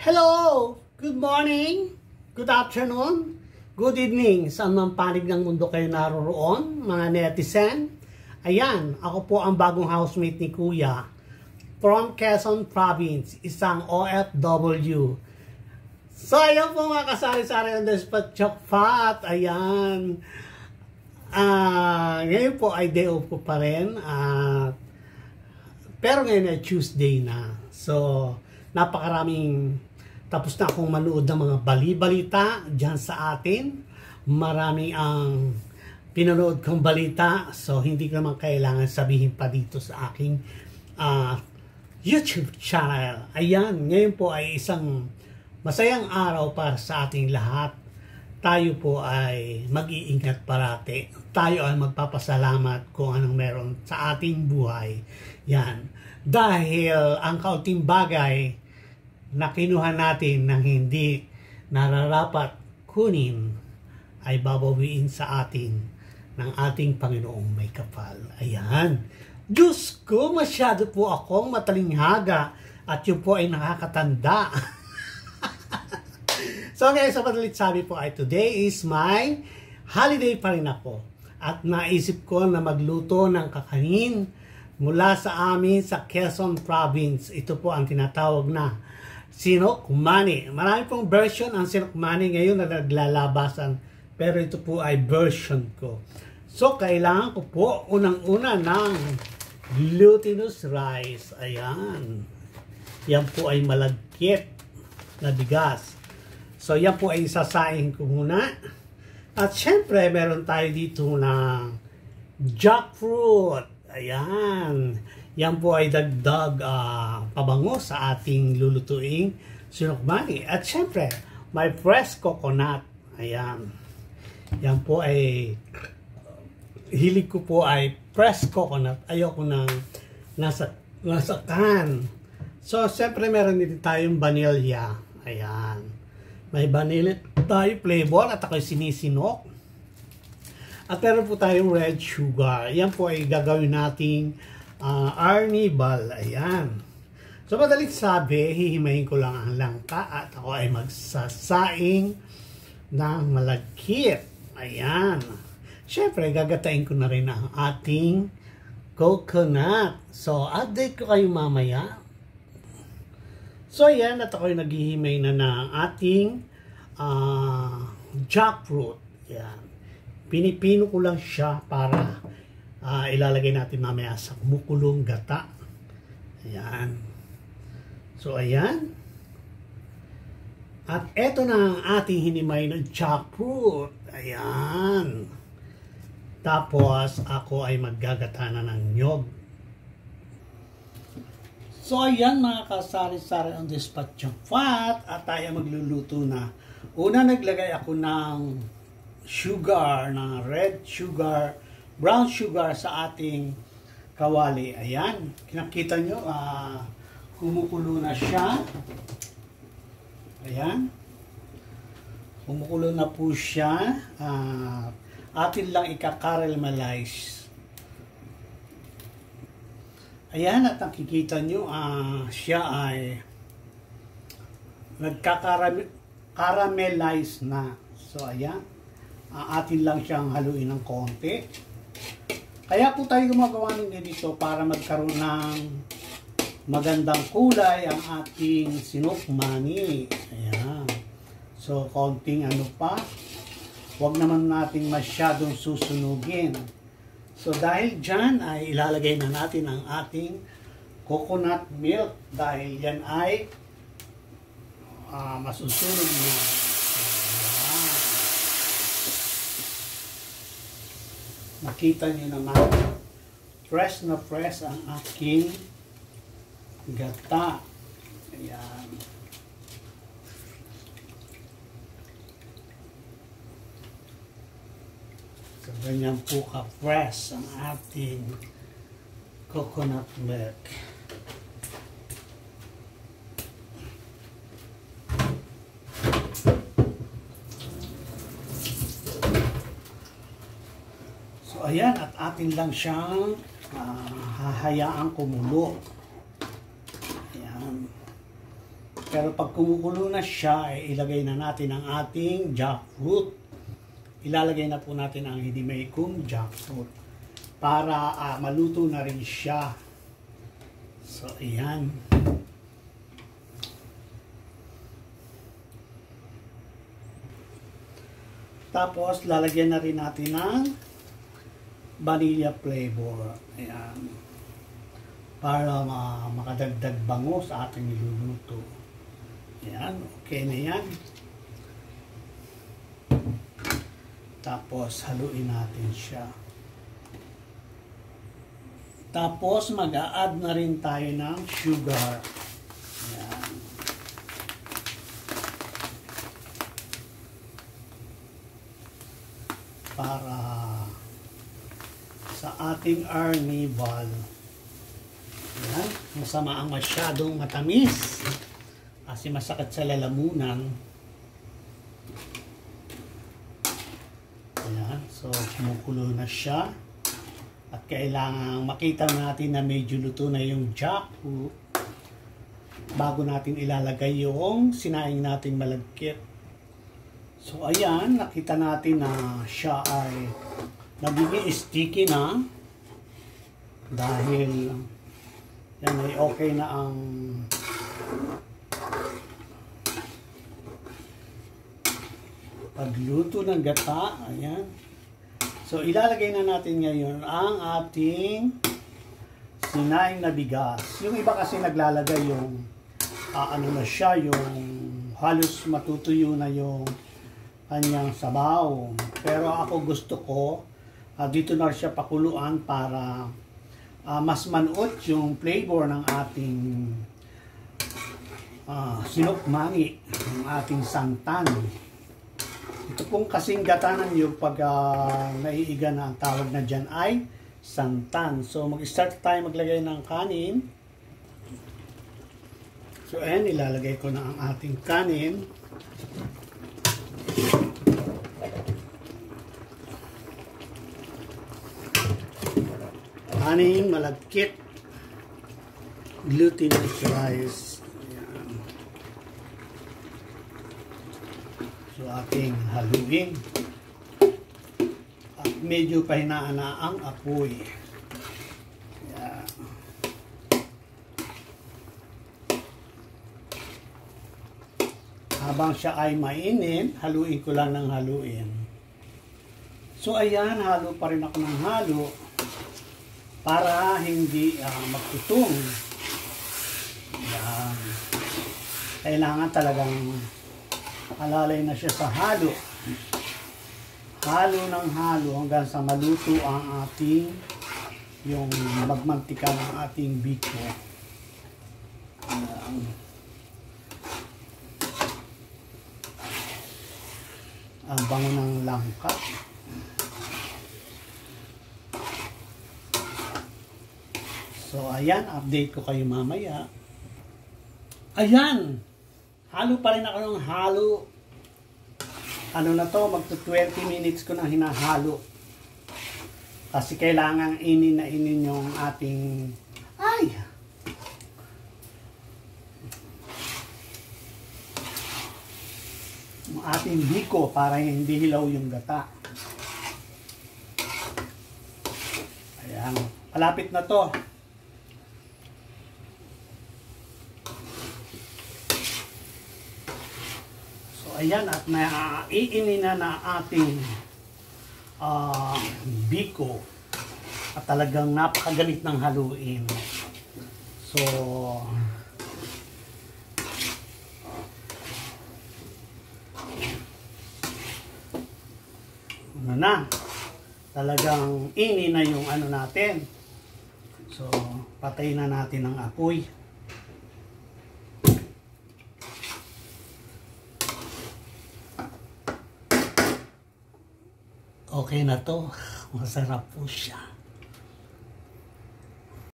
Hello! Good morning, good afternoon, good evening sa anong panig ng mundo kayo naroroon, mga netizen. Ayan, ako po ang bagong housemate ni Kuya from Quezon Province, isang OFW. So, ayan po mga kasari-sari on the spot Chokfat. Ayan. Ngayon po ay day off ko pa rin. Pero ngayon ay Tuesday na. So, napakaraming tapos na akong manood ng mga bali-balita dyan sa atin. Maraming ang pinanood kong balita. So, hindi ko naman kailangan sabihin pa dito sa aking YouTube channel. Ayan, ngayon po ay isang masayang araw para sa ating lahat. Tayo po ay mag-iingat parati. Tayo ay magpapasalamat kung anong meron sa ating buhay. Yan. Dahil ang kaunting bagay na kinuha natin ng hindi nararapat kunin ay babawiin sa atin ng ating Panginoong may kapal. Ayan. Diyos ko, masyado po akong matalinghaga at yun po ay nakakatanda. So ngayon sa padalit sabi po ay today is my holiday pa rin ako. At naisip ko na magluto ng kakanin mula sa amin sa Quezon Province. Ito po ang tinatawag na sinokmani. Marami pong version ang sinokmani ngayon na naglalabasan. Pero ito po ay version ko. So, kailangan ko po unang-una ng glutinous rice. Ayan. Yan po ay malagkit na bigas. So, yan po ay sasain ko muna. At syempre, meron tayo dito ng jackfruit. Ayan. Yan po ay dagdag pabango sa ating lulutuing sinokmani. At syempre, may fresh coconut. Ayan. Yan po ay hilig ko po ay fresh coconut. Ayoko ng nasa can. So, syempre meron din tayong vanilla. Ayan. May vanilla tayo flavor at ako'y sinisinok. At meron po tayong red sugar. Yan po ay gagawin nating arnibal. Ayan. So, madalit sabi, hihimayin ko lang ang langka at ako ay magsasaing ng malagkit. Ayan. Siyempre, gagatain ko na rin ang ating coconut. So, update ko kayo mamaya. So, ayan. At ako ay naghihimay na ng ating jackfruit. Ayan. Pinipino ko lang siya para ilalagay natin mamaya sa kumukulong gata. Ayan. So, ayan. At eto na ang ating hinimay ng jackfruit. Ayan. Tapos, ako ay maggagata na ng nyog. So, ayan mga kasari-sari on the spot Chokfat. At tayo magluluto na. Una, naglagay ako ng sugar, ng red sugar, brown sugar sa ating kawali. Ayan. Kinakita nyo, kumukulo na siya. Ayan. Kumukulo na po siya. Atin lang ika-caramelize. Ayan. At nakikita nyo, siya ay nagka-caramelize na. So, ayan. Atin lang siyang haluin ng konti. Kaya po tayo gumagawa ng ganito para magkaroon ng magandang kulay ang ating sinokmani. Ayan. So, konting ano pa. Huwag naman natin masyadong susunugin. So, dahil dyan ay ilalagay na natin ang ating coconut milk dahil yan ay masusunog na. Nakita niyo naman, fresh na fresh ang aking gata. Ayan. So, ganyan po ka-fresh ang ating coconut milk. Ayan, at atin lang siyang hahayaang kumulo. Ayan. Pero pag kumukulo na siya, ilagay na natin ang ating jackfruit. Ilalagay na po natin ang hinimay kong jackfruit para maluto na rin siya. So, ayan. Tapos, lalagyan na rin natin ng vanilla flavor. Ayan. Para makadagdag bango sa ating niluluto. Ayan. Okay na yan. Tapos, haluin natin siya. Tapos, mag-a-add na rin tayo ng sugar. Ayan. Para sa ating arnival. Ayan. Masama ang masyadong matamis. Kasi masakit sa lalamunan. Ayan. So, kumukulo na siya. At kailangan makita natin na medyo luto na yung jackfruit bago natin ilalagay yung sinaing nating malagkit. So, ayan. Nakita natin na siya ay nagiging sticky na. Dahil yan ay okay na ang pagluto ng gata. Ayan. So, ilalagay na natin ngayon ang ating sinaing na bigas. Yung iba kasi naglalagay yung ano na siya, yung halos matutuyo na yung kanyang sabaw. Pero ako gusto ko, dito na siya pakuluan para mas manuot yung flavor ng ating sinukmani, ng ating santan. Ito pong kasing gata ng yung pag naiiga na ang tawag na dyan ay santan. So mag-start tayo maglagay ng kanin. So ayan, ilalagay ko na ang ating kanin. Kanin, malagkit, glutinous rice. Ayan. So ating haluin. At medyo pahinaan na ang apoy. Ayan. Habang siya ay mainit, haluin ko lang ng haluin. So ayan, halo pa rin ako ng halo para hindi magtutong. Ayan. Kailangan talagang alalay na siya sa halo. Halo ng halo hanggang sa maluto ang ating yung magmantika ng ating biko. Ayan. Ang bango ng langka. So, ayan, update ko kayo mamaya. Ayan! Halo pa rin ako ng halo. Ano na to, magto 20 minutes ko na hinahalo. Kasi kailangan inin na inin yung ating ating biko para hindi hilaw yung gata. Ayan, malapit na to. Ayan, at naiinin na ating biko at talagang napakagalit ng haluin. So, ano na, talagang ini na yung ano natin. So, patayin na natin ang apoy. Okay na to. Masarap po siya.